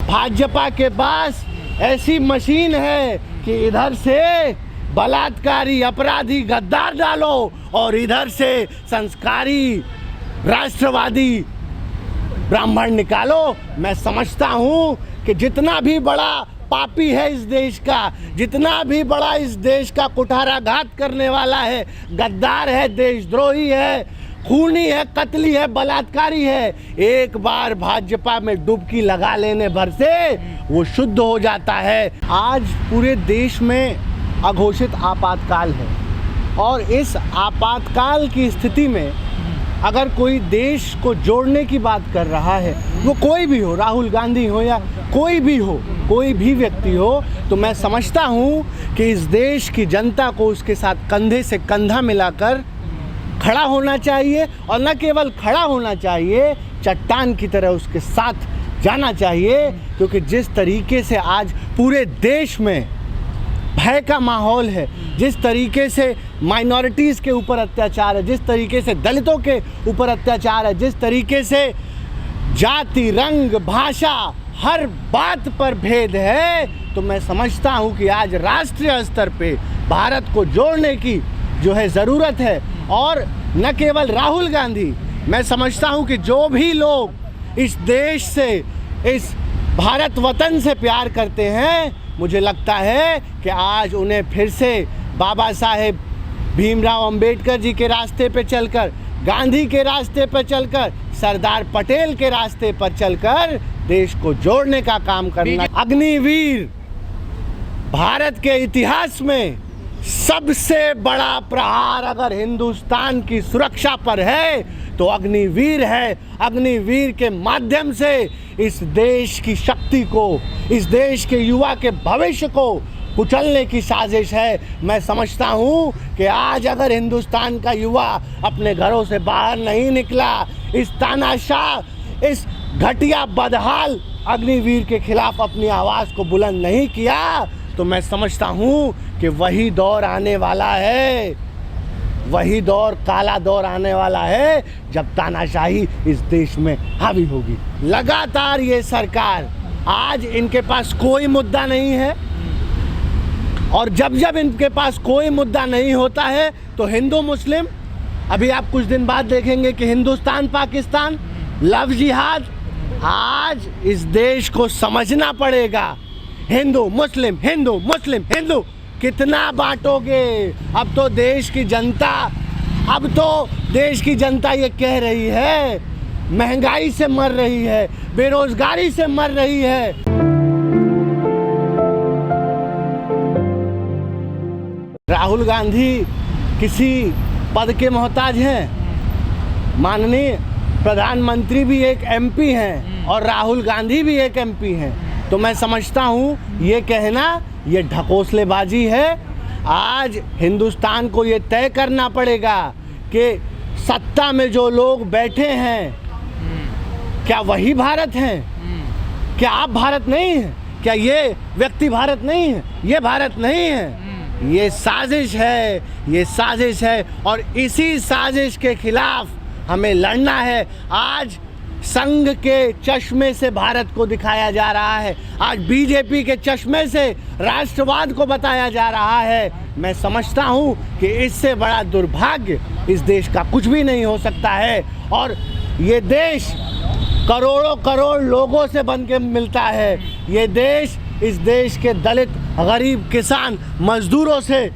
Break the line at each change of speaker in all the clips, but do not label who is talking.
भाजपा के पास ऐसी मशीन है कि इधर से बलात्कारी अपराधी गद्दार डालो और इधर से संस्कारी राष्ट्रवादी ब्राह्मण निकालो। मैं समझता हूँ कि जितना भी बड़ा पापी है इस देश का, जितना भी बड़ा इस देश का कुठाराघात करने वाला है, गद्दार है, देशद्रोही है, खूनी है, कत्ली है, बलात्कारी है, एक बार भाजपा में डुबकी लगा लेने भर से वो शुद्ध हो जाता है। आज पूरे देश में अघोषित आपातकाल है और इस आपातकाल की स्थिति में अगर कोई देश को जोड़ने की बात कर रहा है, वो कोई भी हो, राहुल गांधी हो या कोई भी हो, कोई भी व्यक्ति हो, तो मैं समझता हूँ कि इस देश की जनता को उसके साथ कंधे से कंधा मिलाकर खड़ा होना चाहिए और न केवल खड़ा होना चाहिए, चट्टान की तरह उसके साथ जाना चाहिए। क्योंकि जिस तरीके से आज पूरे देश में भय का माहौल है, जिस तरीके से माइनॉरिटीज़ के ऊपर अत्याचार है, जिस तरीके से दलितों के ऊपर अत्याचार है, जिस तरीके से जाति, रंग, भाषा, हर बात पर भेद है, तो मैं समझता हूँ कि आज राष्ट्रीय स्तर पे भारत को जोड़ने की जो है ज़रूरत है। और न केवल राहुल गांधी, मैं समझता हूँ कि जो भी लोग इस देश से, इस भारत वतन से प्यार करते हैं, मुझे लगता है कि आज उन्हें फिर से बाबा साहेब भीमराव अंबेडकर जी के रास्ते पे चलकर, गांधी के रास्ते पर चलकर, सरदार पटेल के रास्ते पर चलकर देश को जोड़ने का काम करना। अग्निवीर भारत के इतिहास में सबसे बड़ा प्रहार अगर हिंदुस्तान की सुरक्षा पर है तो अग्निवीर है। अग्निवीर के माध्यम से इस देश की शक्ति को, इस देश के युवा के भविष्य को कुचलने की साजिश है। मैं समझता हूँ कि आज अगर हिंदुस्तान का युवा अपने घरों से बाहर नहीं निकला, इस तानाशाह, इस घटिया बदहाल अग्निवीर के खिलाफ अपनी आवाज़ को बुलंद नहीं किया, तो मैं समझता हूँ कि वही दौर आने वाला है, वही दौर, काला दौर आने वाला है जब तानाशाही इस देश में हावी होगी। लगातार ये सरकार, आज इनके पास कोई मुद्दा नहीं है और जब जब इनके पास कोई मुद्दा नहीं होता है तो हिंदू मुस्लिम, अभी आप कुछ दिन बाद देखेंगे कि हिंदुस्तान पाकिस्तान, लव जिहाद। आज इस देश को समझना पड़ेगा, हिंदू मुस्लिम, हिंदू मुस्लिम, हिंदू कितना बांटोगे। अब तो देश की जनता ये कह रही है, महंगाई से मर रही है, बेरोजगारी से मर रही है। राहुल गांधी किसी पद के मोहताज हैं? माननीय प्रधानमंत्री भी एक एमपी हैं और राहुल गांधी भी एक एमपी हैं। तो मैं समझता हूँ ये कहना ये ढकोसलेबाजी है। आज हिंदुस्तान को ये तय करना पड़ेगा कि सत्ता में जो लोग बैठे हैं, क्या वही भारत हैं? क्या आप भारत नहीं हैं? क्या ये व्यक्ति भारत नहीं है? ये भारत नहीं है, ये साजिश है, ये साजिश है और इसी साजिश के खिलाफ हमें लड़ना है। आज संघ के चश्मे से भारत को दिखाया जा रहा है, आज बीजेपी के चश्मे से राष्ट्रवाद को बताया जा रहा है। मैं समझता हूँ कि इससे बड़ा दुर्भाग्य इस देश का कुछ भी नहीं हो सकता है। और ये देश करोड़ों करोड़ लोगों से बन के मिलता है। ये देश, इस देश के दलित, गरीब, किसान, मजदूरों से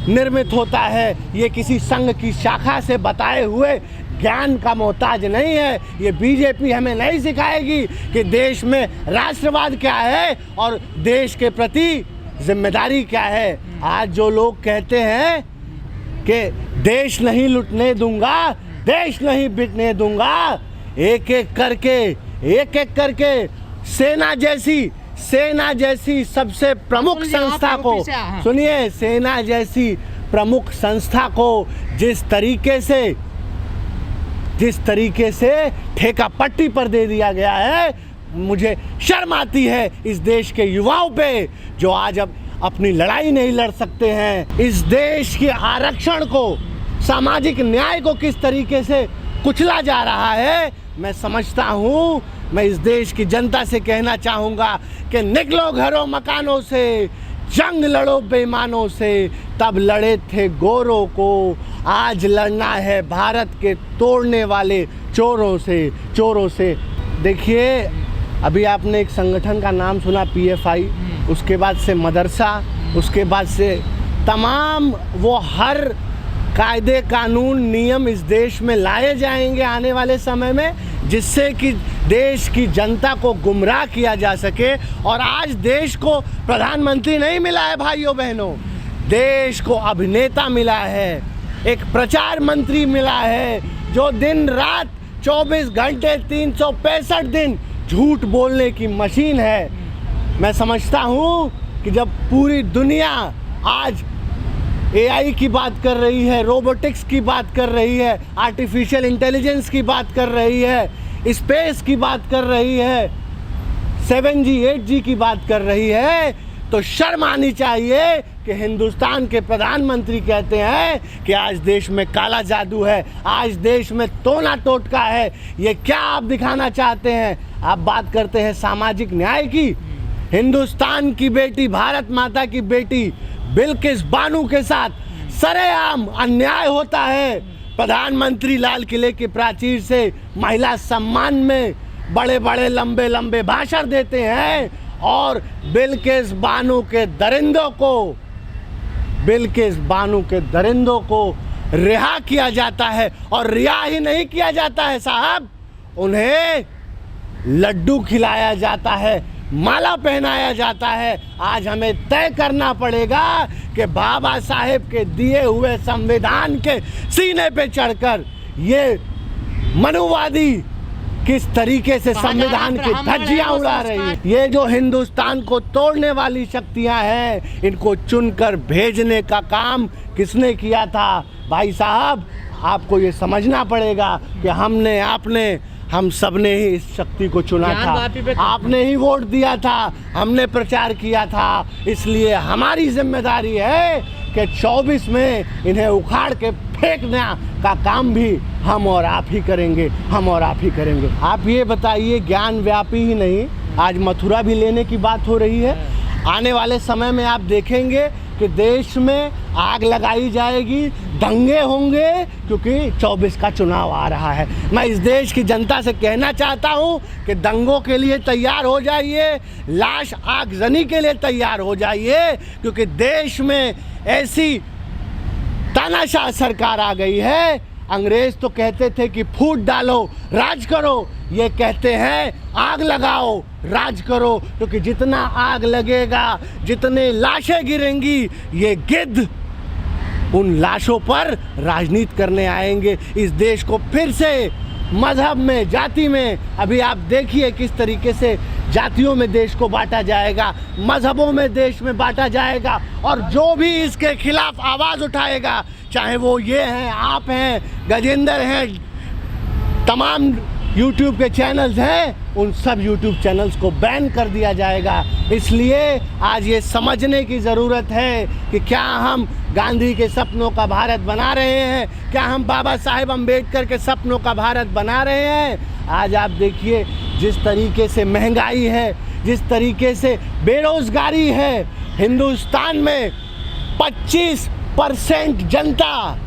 निर्मित होता है। ये किसी संघ की शाखा से बताए हुए ज्ञान का मोहताज नहीं है। ये बीजेपी हमें नहीं सिखाएगी कि देश में राष्ट्रवाद क्या है और देश के प्रति जिम्मेदारी क्या है। आज जो लोग कहते हैं कि देश नहीं लुटने दूंगा, देश नहीं बिकने दूंगा, एक एक करके सेना जैसी सबसे प्रमुख संस्था को, सुनिए, सेना जैसी प्रमुख संस्था को जिस तरीके से ठेका पट्टी पर दे दिया गया है, मुझे शर्म आती है इस देश के युवाओं पे जो आज अब अपनी लड़ाई नहीं लड़ सकते हैं। इस देश के आरक्षण को, सामाजिक न्याय को किस तरीके से कुचला जा रहा है, मैं समझता हूँ मैं इस देश की जनता से कहना चाहूँगा कि निकलो घरों मकानों से, जंग लड़ो बेईमानों से, तब लड़े थे गोरों को, आज लड़ना है भारत के तोड़ने वाले चोरों से। देखिए, अभी आपने एक संगठन का नाम सुना PFI, उसके बाद से मदरसा, उसके बाद से तमाम वो हर कायदे कानून नियम इस देश में लाए जाएंगे आने वाले समय में, जिससे कि देश की जनता को गुमराह किया जा सके। और आज देश को प्रधानमंत्री नहीं मिला है भाइयों बहनों, देश को अभिनेता मिला है, एक प्रचार मंत्री मिला है जो दिन रात 24 घंटे 365 दिन झूठ बोलने की मशीन है। मैं समझता हूँ कि जब पूरी दुनिया आज AI की बात कर रही है, रोबोटिक्स की बात कर रही है, आर्टिफिशियल इंटेलिजेंस की बात कर रही है, स्पेस की बात कर रही है, 7G 8G की बात कर रही है, तो शर्म आनी चाहिए कि हिंदुस्तान के प्रधानमंत्री कहते हैं कि आज देश में काला जादू है, आज देश में टोना टोटका है। ये क्या आप दिखाना चाहते हैं? आप बात करते हैं सामाजिक न्याय की। हिंदुस्तान की बेटी, भारत माता की बेटी बिल्किस बानो के साथ सरेआम अन्याय होता है। प्रधानमंत्री लाल किले की प्राचीर से महिला सम्मान में बड़े बड़े लंबे लंबे भाषण देते हैं और बिल्किस बानो के दरिंदों को रिहा किया जाता है। और रिहा ही नहीं किया जाता है साहब, उन्हें लड्डू खिलाया जाता है, माला पहनाया जाता है। आज हमें तय करना पड़ेगा कि बाबा साहेब के दिए हुए संविधान के सीने पे चढ़कर ये मनुवादी किस तरीके से संविधान की धज्जियां उड़ा रही है। ये जो हिंदुस्तान को तोड़ने वाली शक्तियां हैं, इनको चुनकर भेजने का काम किसने किया था? भाई साहब, आपको ये समझना पड़ेगा कि हम सब ने ही इस शक्ति को चुना था, आपने ही वोट दिया था, हमने प्रचार किया था। इसलिए हमारी जिम्मेदारी है कि 24 में इन्हें उखाड़ के फेंकने का काम भी हम और आप ही करेंगे। आप ये बताइए, ज्ञान व्यापी ही नहीं, आज मथुरा भी लेने की बात हो रही है। आने वाले समय में आप देखेंगे कि देश में आग लगाई जाएगी, दंगे होंगे, क्योंकि 24 का चुनाव आ रहा है। मैं इस देश की जनता से कहना चाहता हूं कि दंगों के लिए तैयार हो जाइए, लाश आगजनी के लिए तैयार हो जाइए, क्योंकि देश में ऐसी तानाशाह सरकार आ गई है। अंग्रेज तो कहते थे कि फूट डालो राज करो, ये कहते हैं आग लगाओ राज करो, क्योंकि जितना आग लगेगा, जितने लाशें गिरेंगी, ये गिद्ध उन लाशों पर राजनीति करने आएंगे। इस देश को फिर से मजहब में, जाति में, अभी आप देखिए किस तरीके से जातियों में देश को बांटा जाएगा, मजहबों में देश में बांटा जाएगा। और जो भी इसके खिलाफ आवाज़ उठाएगा, चाहे वो ये हैं, आप हैं, गजेंद्र हैं, तमाम YouTube के चैनल्स हैं, उन सब YouTube चैनल्स को बैन कर दिया जाएगा। इसलिए आज ये समझने की ज़रूरत है कि क्या हम गांधी के सपनों का भारत बना रहे हैं, क्या हम बाबा साहेब अम्बेडकर के सपनों का भारत बना रहे हैं। आज आप देखिए जिस तरीके से महंगाई है, जिस तरीके से बेरोज़गारी है, हिंदुस्तान में 25% जनता,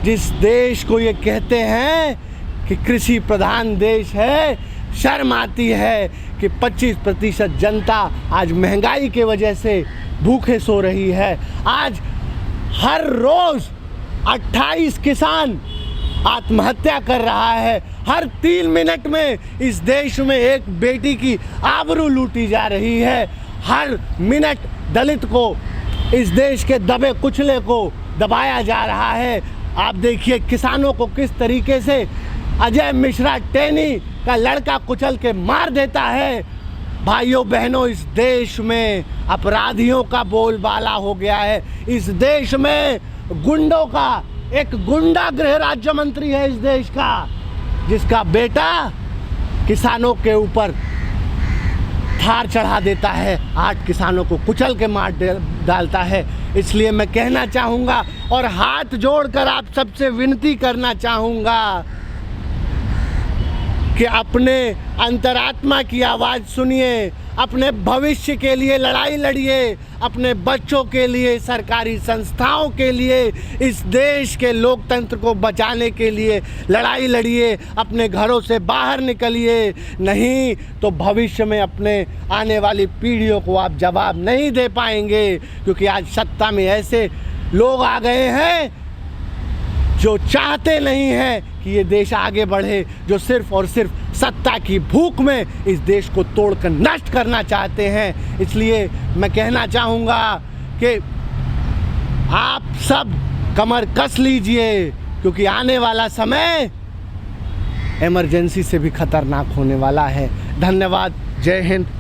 जिस देश को ये कहते हैं कि कृषि प्रधान देश है, शर्म आती है कि 25% जनता आज महंगाई के वजह से भूखे सो रही है। आज हर रोज़ 28 किसान आत्महत्या कर रहा है। हर 3 मिनट में इस देश में एक बेटी की आबरू लूटी जा रही है। हर मिनट दलित को, इस देश के दबे कुचले को दबाया जा रहा है। आप देखिए किसानों को किस तरीके से अजय मिश्रा टेनी का लड़का कुचल के मार देता है। भाइयों बहनों, इस देश में अपराधियों का बोलबाला हो गया है। इस देश में गुंडों का, एक गुंडा गृह राज्य मंत्री है इस देश का, जिसका बेटा किसानों के ऊपर थार चढ़ा देता है, 8 किसानों को कुचल के मार डालता है। इसलिए मैं कहना चाहूँगा और हाथ जोड़कर आप सबसे विनती करना चाहूँगा कि अपने अंतरात्मा की आवाज़ सुनिए, अपने भविष्य के लिए लड़ाई लड़िए, अपने बच्चों के लिए, सरकारी संस्थाओं के लिए, इस देश के लोकतंत्र को बचाने के लिए लड़ाई लड़िए, अपने घरों से बाहर निकलिए। नहीं तो भविष्य में अपने आने वाली पीढ़ियों को आप जवाब नहीं दे पाएंगे, क्योंकि आज सत्ता में ऐसे लोग आ गए हैं जो चाहते नहीं हैं कि ये देश आगे बढ़े, जो सिर्फ और सिर्फ सत्ता की भूख में इस देश को तोड़कर नष्ट करना चाहते हैं। इसलिए मैं कहना चाहूँगा कि आप सब कमर कस लीजिए, क्योंकि आने वाला समय इमरजेंसी से भी खतरनाक होने वाला है। धन्यवाद। जय हिंद।